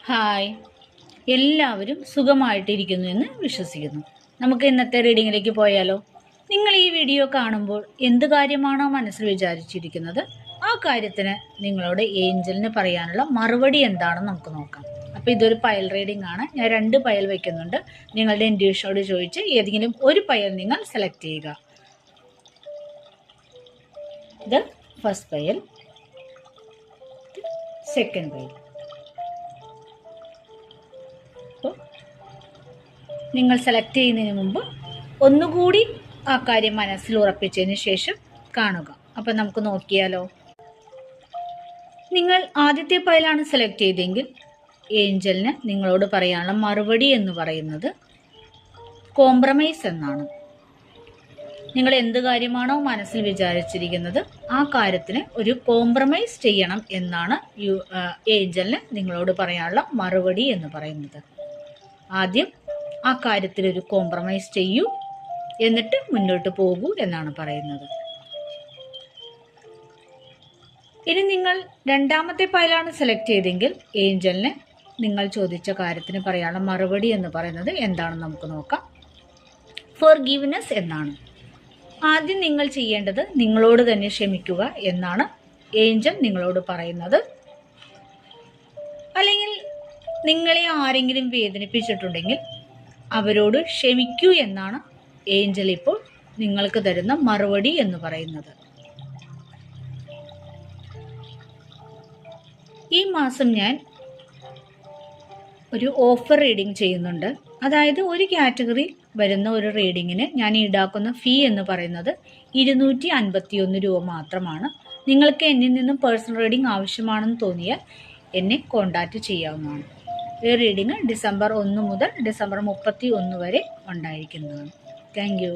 Hi, എല്ലാവരും സുഖമായിട്ടിരിക്കുന്നു എന്ന് വിശ്വസിക്കുന്നു. നമുക്ക് ഇന്നത്തെ റീഡിങ്ങിലേക്ക് പോയാലോ? നിങ്ങൾ ഈ വീഡിയോ കാണുമ്പോൾ എന്ത് കാര്യമാണോ മനസ്സിൽ വിചാരിച്ചിരിക്കുന്നത്, ആ കാര്യത്തിന് നിങ്ങളോട് ഏഞ്ചലിന് പറയാനുള്ള മറുപടി എന്താണെന്ന് നമുക്ക് നോക്കാം. അപ്പോൾ ഇതൊരു പയൽ റീഡിംഗ് ആണ്. ഞാൻ 2 പയൽ വയ്ക്കുന്നുണ്ട്. നിങ്ങളുടെ ഇൻഡ്യൂഷനോട് ചോദിച്ച് ഏതെങ്കിലും ഒരു പയൽ നിങ്ങൾ സെലക്ട് ചെയ്യുക. ഇത് ഫസ്റ്റ് പയൽ, സെക്കൻഡ് പയൽ. നിങ്ങൾ സെലക്ട് ചെയ്യുന്നതിന് മുമ്പ് ഒന്നുകൂടി ആ കാര്യം മനസ്സിൽ ഉറപ്പിച്ചതിന് ശേഷം കാണുക. അപ്പം നമുക്ക് നോക്കിയാലോ. നിങ്ങൾ ആദ്യത്തെ പയലാണ് സെലക്ട് ചെയ്തെങ്കിൽ ഏഞ്ചലിന് നിങ്ങളോട് പറയാനുള്ള മറുപടി എന്ന് പറയുന്നത് കോംപ്രമൈസ് എന്നാണ്. നിങ്ങൾ എന്ത് കാര്യമാണോ മനസ്സിൽ വിചാരിച്ചിരിക്കുന്നത്, ആ കാര്യത്തിന് ഒരു കോംപ്രമൈസ് ചെയ്യണം എന്നാണ് ഏഞ്ചലിന് നിങ്ങളോട് പറയാനുള്ള മറുപടി എന്ന് പറയുന്നത്. ആദ്യം ആ കാര്യത്തിൽ ഒരു കോംപ്രമൈസ് ചെയ്യൂ, എന്നിട്ട് മുന്നോട്ട് പോകൂ എന്നാണ് പറയുന്നത്. ഇനി നിങ്ങൾ രണ്ടാമത്തെ പയലാണ് സെലക്ട് ചെയ്തെങ്കിൽ ഏഞ്ചലിന് നിങ്ങൾ ചോദിച്ച കാര്യത്തിന് പറയാനുള്ള മറുപടി എന്ന് പറയുന്നത് എന്താണെന്ന് നമുക്ക് നോക്കാം. ഫോർഗീവ്നെസ് എന്നാണ്. ആദ്യം നിങ്ങൾ ചെയ്യേണ്ടത് നിങ്ങളോട് തന്നെ ക്ഷമിക്കുക എന്നാണ് ഏഞ്ചൽ നിങ്ങളോട് പറയുന്നത്. അല്ലെങ്കിൽ നിങ്ങളെ ആരെങ്കിലും വേദനിപ്പിച്ചിട്ടുണ്ടെങ്കിൽ അവരോട് ക്ഷമിക്കൂ എന്നാണ് ഏഞ്ചൽ ഇപ്പോൾ നിങ്ങൾക്ക് തരുന്ന മറുപടി എന്ന് പറയുന്നത്. ഈ മാസം ഞാൻ ഒരു ഓഫർ റീഡിംഗ് ചെയ്യുന്നുണ്ട്. അതായത് ഒരു കാറ്റഗറി വരുന്ന ഒരു റീഡിങ്ങിന് ഞാൻ ഈടാക്കുന്ന ഫീ എന്ന് പറയുന്നത് 251 രൂപ മാത്രമാണ്. നിങ്ങൾക്ക് എന്നിൽ നിന്നും പേഴ്സണൽ റീഡിംഗ് ആവശ്യമാണെന്ന് തോന്നിയാൽ എന്നെ കോൺടാക്റ്റ് ചെയ്യാവുന്നതാണ്. ഈ റീഡിംഗ് ഡിസംബർ 1 മുതൽ ഡിസംബർ 31 വരെ ഉണ്ടായിരിക്കുന്നതാണ്. Thank you.